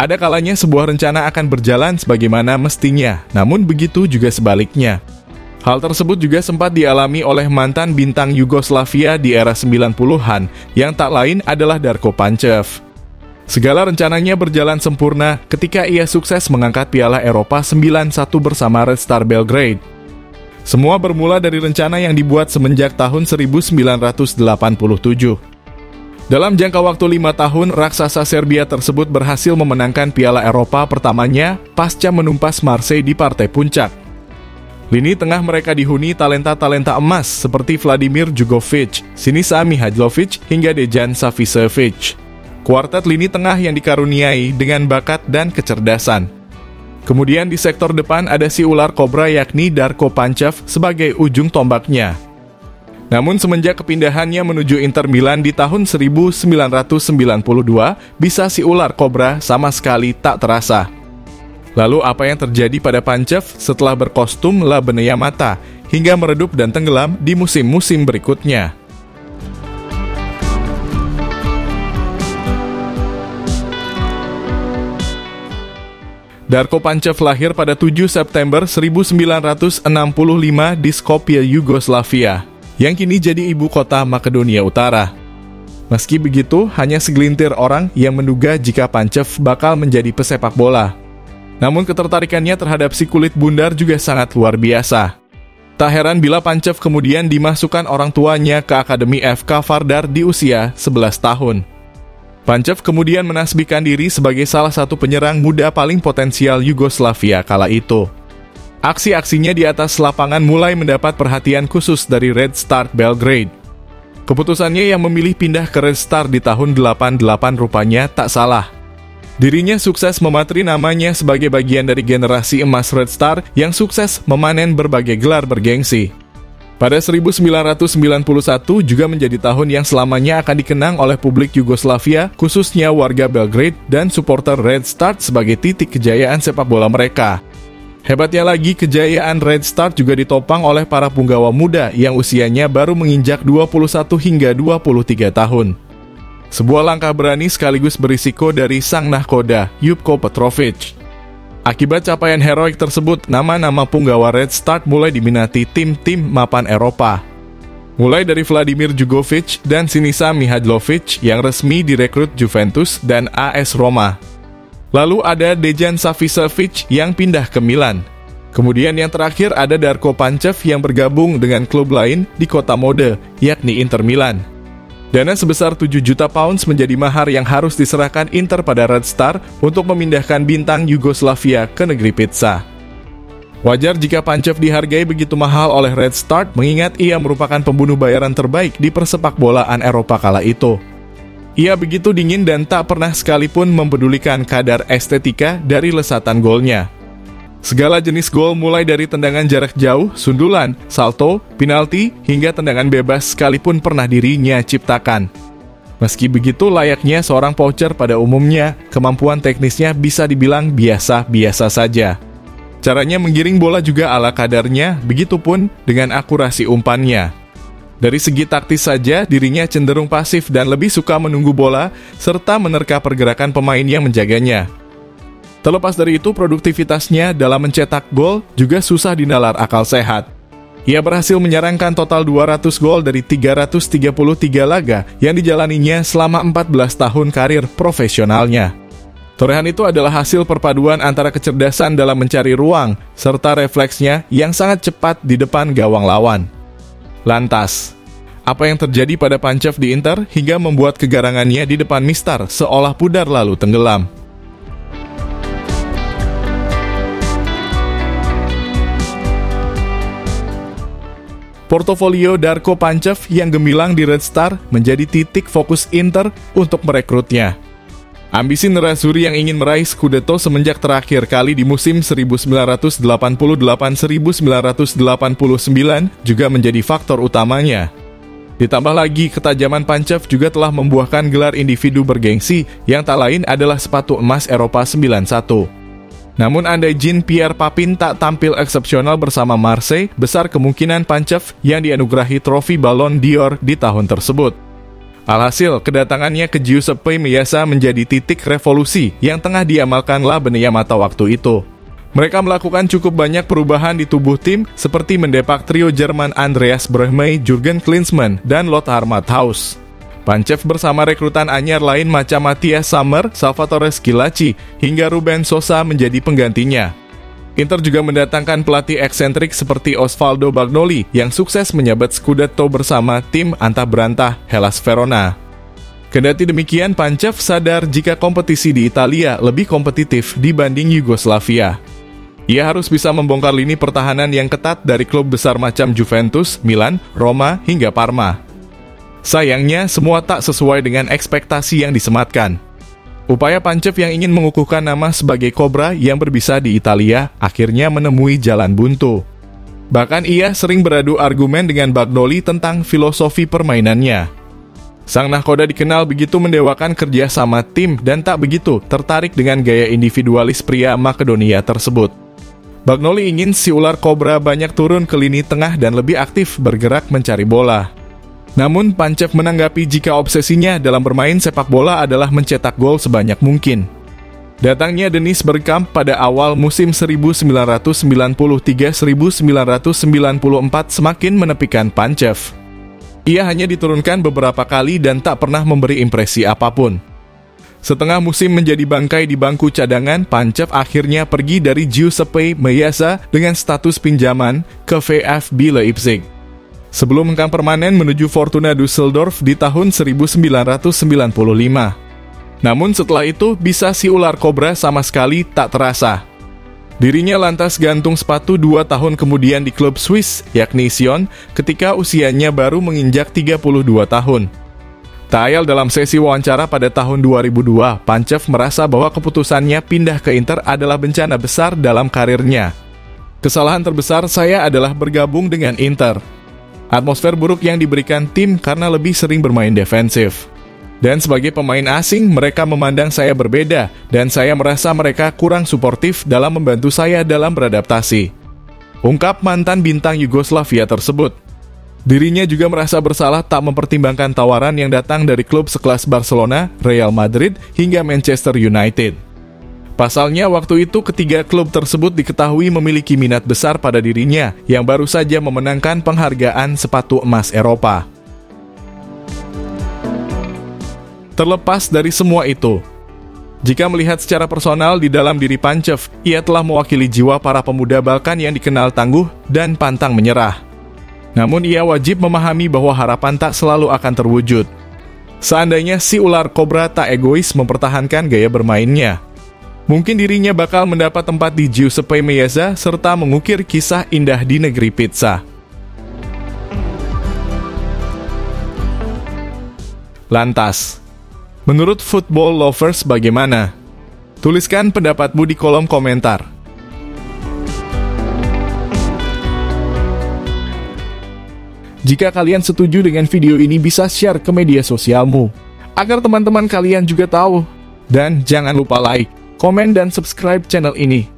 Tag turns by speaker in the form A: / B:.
A: Ada kalanya sebuah rencana akan berjalan sebagaimana mestinya, namun begitu juga sebaliknya. Hal tersebut juga sempat dialami oleh mantan bintang Yugoslavia di era 90-an, yang tak lain adalah Darko Pančev. Segala rencananya berjalan sempurna ketika ia sukses mengangkat Piala Eropa 91 bersama Red Star Belgrade. Semua bermula dari rencana yang dibuat semenjak tahun 1987. Dalam jangka waktu 5 tahun, raksasa Serbia tersebut berhasil memenangkan Piala Eropa pertamanya pasca menumpas Marseille di partai puncak. Lini tengah mereka dihuni talenta-talenta emas seperti Vladimir Jugovic, Sinisa Mihajlovic, hingga Dejan Savicevic. Kuartet lini tengah yang dikaruniai dengan bakat dan kecerdasan. Kemudian di sektor depan ada si ular kobra yakni Darko Pančev sebagai ujung tombaknya. Namun semenjak kepindahannya menuju Inter Milan di tahun 1992, bisa si ular kobra sama sekali tak terasa. Lalu apa yang terjadi pada Pančev setelah berkostum La Benea Mata hingga meredup dan tenggelam di musim-musim berikutnya? Darko Pančev lahir pada 7 September 1965 di Skopje, Yugoslavia, yang kini jadi ibu kota Makedonia Utara. Meski begitu, hanya segelintir orang yang menduga jika Pančev bakal menjadi pesepak bola. Namun ketertarikannya terhadap si kulit bundar juga sangat luar biasa. Tak heran bila Pančev kemudian dimasukkan orang tuanya ke Akademi FK Vardar di usia 11 tahun. Pančev kemudian menasbihkan diri sebagai salah satu penyerang muda paling potensial Yugoslavia kala itu. Aksi-aksinya di atas lapangan mulai mendapat perhatian khusus dari Red Star Belgrade. Keputusannya yang memilih pindah ke Red Star di tahun 88 rupanya tak salah. Dirinya sukses mematri namanya sebagai bagian dari generasi emas Red Star yang sukses memanen berbagai gelar bergengsi. Pada 1991 juga menjadi tahun yang selamanya akan dikenang oleh publik Yugoslavia, khususnya warga Belgrade dan supporter Red Star sebagai titik kejayaan sepak bola mereka. Hebatnya lagi, kejayaan Red Star juga ditopang oleh para punggawa muda yang usianya baru menginjak 21 hingga 23 tahun. Sebuah langkah berani sekaligus berisiko dari sang nahkoda, Ljupko Petrovic. Akibat capaian heroik tersebut, nama-nama punggawa Red Star mulai diminati tim-tim mapan Eropa. Mulai dari Vladimir Jugovic dan Sinisa Mihajlovic yang resmi direkrut Juventus dan AS Roma. Lalu ada Dejan Savicevic yang pindah ke Milan. Kemudian yang terakhir ada Darko Pančev yang bergabung dengan klub lain di kota mode, yakni Inter Milan. Dana sebesar 7 juta pounds menjadi mahar yang harus diserahkan Inter pada Red Star untuk memindahkan bintang Yugoslavia ke negeri pizza. Wajar jika Pančev dihargai begitu mahal oleh Red Star, mengingat ia merupakan pembunuh bayaran terbaik di persepak bolaan Eropa kala itu. Ia begitu dingin dan tak pernah sekalipun mempedulikan kadar estetika dari lesatan golnya. Segala jenis gol mulai dari tendangan jarak jauh, sundulan, salto, penalti, hingga tendangan bebas sekalipun pernah dirinya ciptakan. Meski begitu, layaknya seorang poacher pada umumnya, kemampuan teknisnya bisa dibilang biasa-biasa saja. Caranya menggiring bola juga ala kadarnya, begitupun dengan akurasi umpannya. Dari segi taktis saja, dirinya cenderung pasif dan lebih suka menunggu bola, serta menerka pergerakan pemain yang menjaganya. Terlepas dari itu, produktivitasnya dalam mencetak gol juga susah dinalar akal sehat. Ia berhasil menyerangkan total 200 gol dari 333 laga yang dijalaninya selama 14 tahun karir profesionalnya. Torehan itu adalah hasil perpaduan antara kecerdasan dalam mencari ruang, serta refleksnya yang sangat cepat di depan gawang lawan. Lantas, apa yang terjadi pada Pančev di Inter hingga membuat kegarangannya di depan Mistar seolah pudar lalu tenggelam? Portofolio Darko Pančev yang gemilang di Red Star menjadi titik fokus Inter untuk merekrutnya. Ambisi Nerazzurri yang ingin meraih Scudetto semenjak terakhir kali di musim 1988-1989 juga menjadi faktor utamanya. Ditambah lagi, ketajaman Pančev juga telah membuahkan gelar individu bergengsi yang tak lain adalah sepatu emas Eropa 91. Namun andai Jean-Pierre Papin tak tampil eksepsional bersama Marseille, besar kemungkinan Pančev yang dianugerahi trofi Ballon d'Or di tahun tersebut. Alhasil, kedatangannya ke Giuseppe Meazza menjadi titik revolusi yang tengah diamalkan Labene Yamato waktu itu. Mereka melakukan cukup banyak perubahan di tubuh tim, seperti mendepak trio Jerman Andreas Brehme, Jurgen Klinsmann, dan Lothar Matthaus. Pancev bersama rekrutan anyar lain macam Matthias Sammer, Salvatore Schillaci, hingga Ruben Sosa menjadi penggantinya. Inter juga mendatangkan pelatih eksentrik seperti Osvaldo Bagnoli yang sukses menyabet Scudetto bersama tim antah berantah Hellas Verona. Kendati demikian, Pancev sadar jika kompetisi di Italia lebih kompetitif dibanding Yugoslavia. Ia harus bisa membongkar lini pertahanan yang ketat dari klub besar macam Juventus, Milan, Roma, hingga Parma. Sayangnya, semua tak sesuai dengan ekspektasi yang disematkan. Upaya Pancev yang ingin mengukuhkan nama sebagai Cobra yang berbisa di Italia akhirnya menemui jalan buntu. Bahkan ia sering beradu argumen dengan Bagnoli tentang filosofi permainannya. Sang nahkoda dikenal begitu mendewakan kerja sama tim dan tak begitu tertarik dengan gaya individualis pria Makedonia tersebut. Bagnoli ingin si ular Cobra banyak turun ke lini tengah dan lebih aktif bergerak mencari bola. Namun, Pancev menanggapi jika obsesinya dalam bermain sepak bola adalah mencetak gol sebanyak mungkin. Datangnya Dennis Bergkamp pada awal musim 1993-1994 semakin menepikan Pancev. Ia hanya diturunkan beberapa kali dan tak pernah memberi impresi apapun. Setengah musim menjadi bangkai di bangku cadangan, Pancev akhirnya pergi dari Giuseppe Meazza dengan status pinjaman ke VfB Leipzig. Sebelum hengkang permanen menuju Fortuna Düsseldorf di tahun 1995. Namun setelah itu, bisa si ular Cobra sama sekali tak terasa. Dirinya lantas gantung sepatu 2 tahun kemudian di klub Swiss, yakni Sion, ketika usianya baru menginjak 32 tahun. Tak ayal dalam sesi wawancara pada tahun 2002, Pancev merasa bahwa keputusannya pindah ke Inter adalah bencana besar dalam karirnya. Kesalahan terbesar saya adalah bergabung dengan Inter. Atmosfer buruk yang diberikan tim karena lebih sering bermain defensif. Dan sebagai pemain asing, mereka memandang saya berbeda, dan saya merasa mereka kurang suportif dalam membantu saya dalam beradaptasi. Ungkap mantan bintang Yugoslavia tersebut. Dirinya juga merasa bersalah tak mempertimbangkan tawaran yang datang dari klub sekelas Barcelona, Real Madrid, hingga Manchester United. Pasalnya, waktu itu ketiga klub tersebut diketahui memiliki minat besar pada dirinya yang baru saja memenangkan penghargaan sepatu emas Eropa. Terlepas dari semua itu, jika melihat secara personal di dalam diri Pancev, ia telah mewakili jiwa para pemuda Balkan yang dikenal tangguh dan pantang menyerah. Namun ia wajib memahami bahwa harapan tak selalu akan terwujud. Seandainya si ular Cobra tak egois mempertahankan gaya bermainnya, mungkin dirinya bakal mendapat tempat di Giuseppe Meazza serta mengukir kisah indah di negeri pizza. Lantas, menurut football lovers bagaimana? Tuliskan pendapatmu di kolom komentar. Jika kalian setuju dengan video ini, bisa share ke media sosialmu, agar teman-teman kalian juga tahu. Dan jangan lupa like, komen, dan subscribe channel ini.